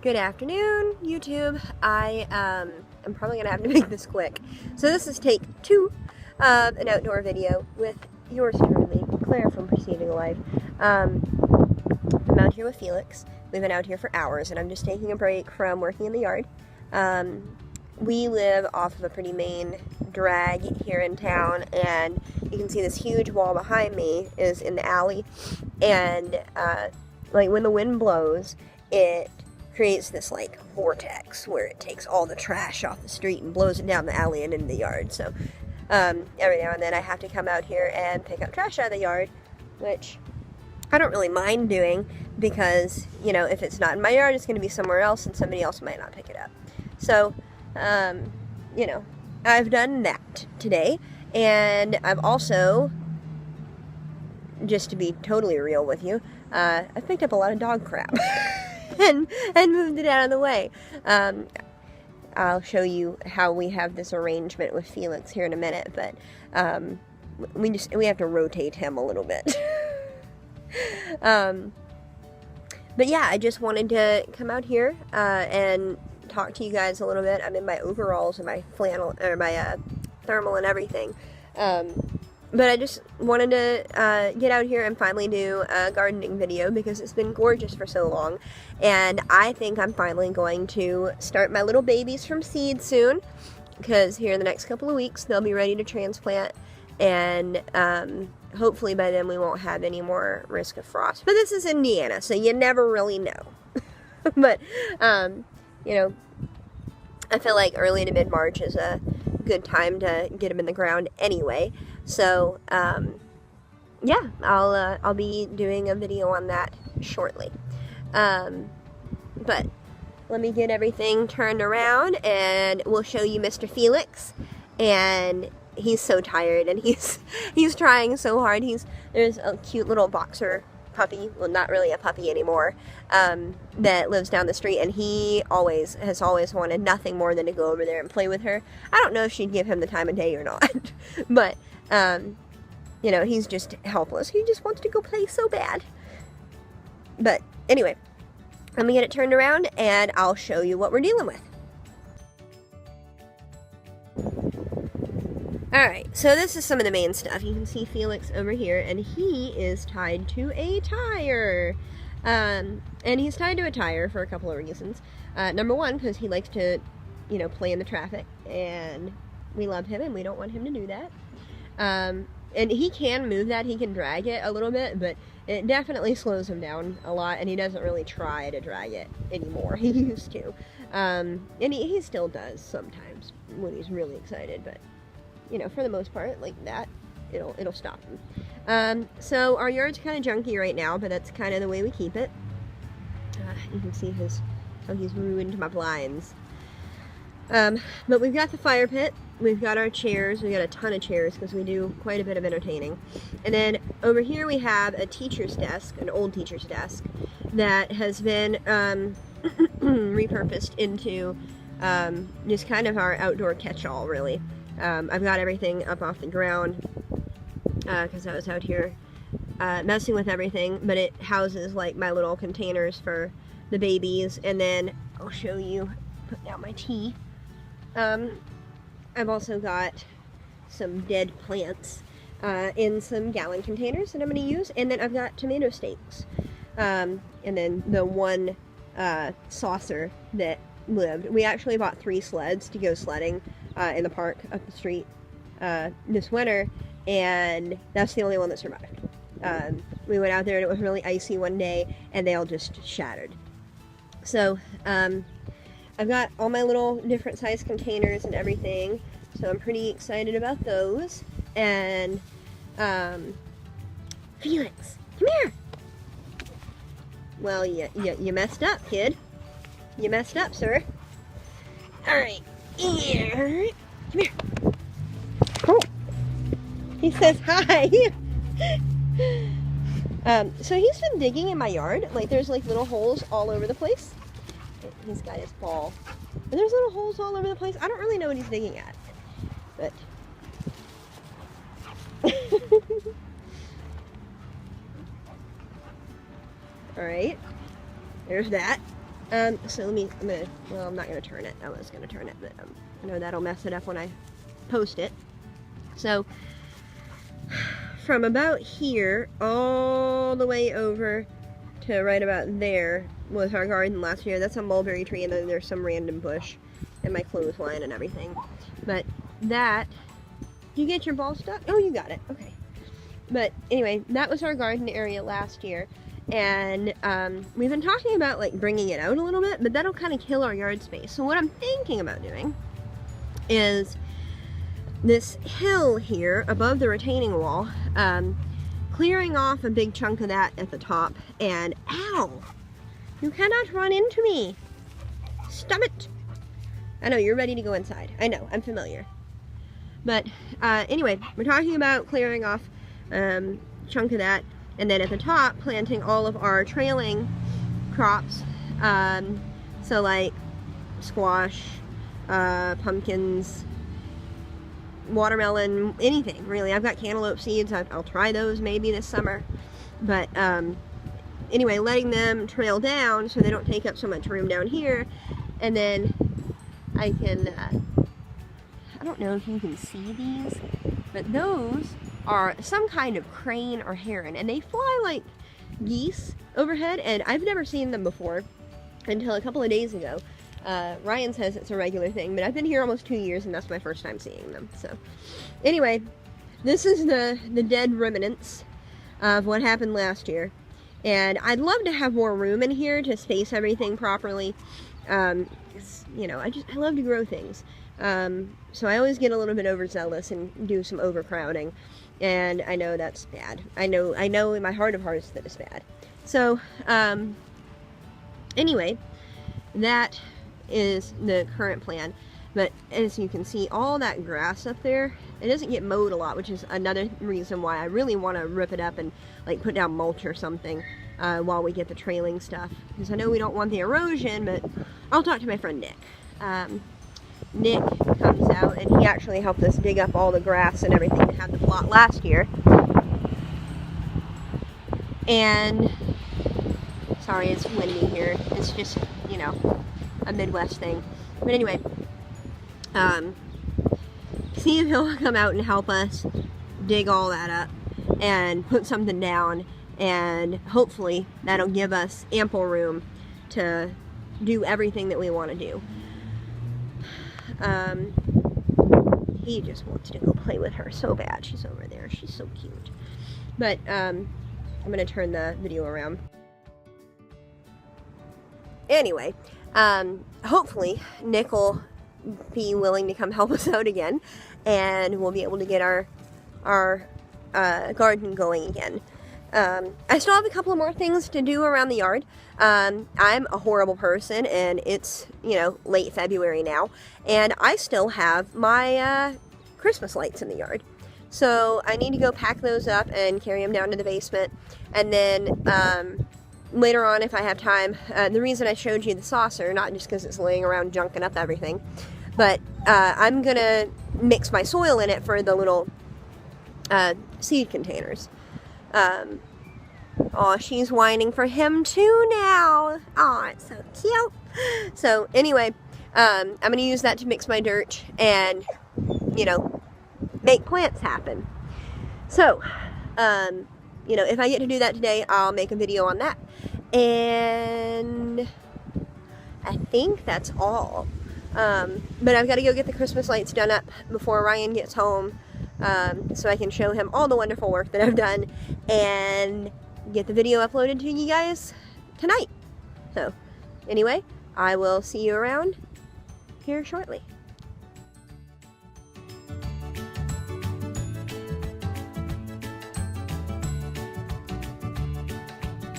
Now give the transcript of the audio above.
Good afternoon, YouTube. I am probably going to have to make this quick. So this is take 2 of an outdoor video with yours truly, Claire from Perceiving Life. I'm out here with Felix. We've been out here for hours, and I'm just taking a break from working in the yard. We live off of a pretty main drag here in town, and you can see this huge wall behind me is in the alley, and like when the wind blows, it creates this like vortex where it takes all the trash off the street and blows it down the alley and into the yard. So every now and then I have to come out here and pick up trash out of the yard, which I don't really mind doing because, you know, if it's not in my yard, it's going to be somewhere else and somebody else might not pick it up. So, you know, I've done that today, and I've also, just to be totally real with you, I've picked up a lot of dog crap and moved it out of the way. I'll show you how we have this arrangement with Felix here in a minute, but we have to rotate him a little bit. But yeah, I just wanted to come out here and talk to you guys a little bit. I'm in my overalls and my flannel, or my thermal and everything. But I just wanted to get out here and finally do a gardening video because it's been gorgeous for so long. And I think I'm finally going to start my little babies from seed soon, because here in the next couple of weeks they'll be ready to transplant, and hopefully by then we won't have any more risk of frost. But this is Indiana, so you never really know. But, you know, I feel like early to mid-March is a good time to get them in the ground anyway. So, yeah, I'll be doing a video on that shortly. But let me get everything turned around and we'll show you Mr. Felix. And he's so tired and he's trying so hard. There's a cute little boxer puppy, well, not really a puppy anymore, that lives down the street, and he has always wanted nothing more than to go over there and play with her. I don't know if she'd give him the time of day or not, but you know, he's just helpless. He just wants to go play so bad. But anyway, let me get it turned around and I'll show you what we're dealing with. Alright, so this is some of the main stuff. You can see Felix over here, and he is tied to a tire. And he's tied to a tire for a couple of reasons. Number one, because he likes to, you know, play in the traffic, and we love him and we don't want him to do that. And he can move that, he can drag it a little bit, but it definitely slows him down a lot, and he doesn't really try to drag it anymore. He used to. And he still does sometimes when he's really excited, but you know, for the most part, like that, it'll stop him. So our yard's kind of junky right now, but that's kind of the way we keep it. You can see how he's ruined my blinds. But we've got the fire pit, we've got our chairs, we've got a ton of chairs because we do quite a bit of entertaining. And then over here we have a teacher's desk, an old teacher's desk, that has been repurposed into just kind of our outdoor catch-all, really. I've got everything up off the ground because I was out here messing with everything, but it houses like my little containers for the babies, and then I'll show you, put down my tea. I've also got some dead plants in some gallon containers that I'm going to use, and then I've got tomato stakes, and then the one saucer that lived. We actually bought 3 sleds to go sledding in the park up the street this winter, and that's the only one that survived. We went out there and it was really icy one day, and they all just shattered. So I've got all my little different size containers and everything, so I'm pretty excited about those. And Felix, come here. Well, you messed up, kid. You messed up, sir. Alright. Here. Come here. Oh. He says hi. So he's been digging in my yard. Like, there's like little holes all over the place. He's got his ball. And there's little holes all over the place. I don't really know what he's digging at. But alright. There's that. So I'm not gonna turn it. I was gonna turn it, but I know that'll mess it up when I post it. So, from about here all the way over to right about there was our garden last year. That's a mulberry tree, and then there's some random bush and my clothesline and everything. But that, did you get your ball stuck? Oh, you got it. Okay. But anyway, that was our garden area last year. And we've been talking about like bringing it out a little bit, but that'll kind of kill our yard space. So what I'm thinking about doing is this hill here above the retaining wall, clearing off a big chunk of that at the top, and ow, you cannot run into me. Stop it. I know, you're ready to go inside. I know, I'm familiar. But anyway, we're talking about clearing off chunk of that, and then at the top planting all of our trailing crops, so like squash, pumpkins, watermelon, anything really. I've got cantaloupe seeds. I'll try those maybe this summer, but anyway, letting them trail down so they don't take up so much room down here, and then I can I don't know if you can see these, but those are some kind of crane or heron, and they fly like geese overhead, and I've never seen them before until a couple of days ago. Ryan says it's a regular thing, but I've been here almost 2 years, and that's my first time seeing them. So anyway, this is the dead remnants of what happened last year, and I'd love to have more room in here to space everything properly. You know, I love to grow things, so I always get a little bit overzealous and do some overcrowding, and I know that's bad. I know in my heart of hearts that it's bad. So anyway, that is the current plan. But as you can see, all that grass up there, it doesn't get mowed a lot, which is another reason why I really want to rip it up and like put down mulch or something while we get the trailing stuff, because I know we don't want the erosion. But I'll talk to my friend Nick. Nick comes out, and he actually helped us dig up all the grass and everything that had the plot last year. And sorry, it's windy here. It's just, you know, a Midwest thing. But anyway, see if he'll come out and help us dig all that up and put something down, and hopefully that'll give us ample room to do everything that we want to do. He just wants to go play with her so bad. She's over there. She's so cute. But I'm gonna turn the video around. Anyway, hopefully Nick will be willing to come help us out again, and we'll be able to get our garden going again. I still have a couple of more things to do around the yard. I'm a horrible person, and it's, you know, late February now, and I still have my Christmas lights in the yard. So I need to go pack those up and carry them down to the basement, and then later on, if I have time, the reason I showed you the saucer, not just because it's laying around junking up everything, but I'm gonna mix my soil in it for the little seed containers. Oh, she's whining for him too now. Oh, it's so cute. So anyway, I'm gonna use that to mix my dirt and, you know, make plants happen. So, you know, if I get to do that today, I'll make a video on that. And I think that's all. But I've got to go get the Christmas lights done up before Ryan gets home, so I can show him all the wonderful work that I've done and get the video uploaded to you guys tonight. So anyway, I will see you around here shortly.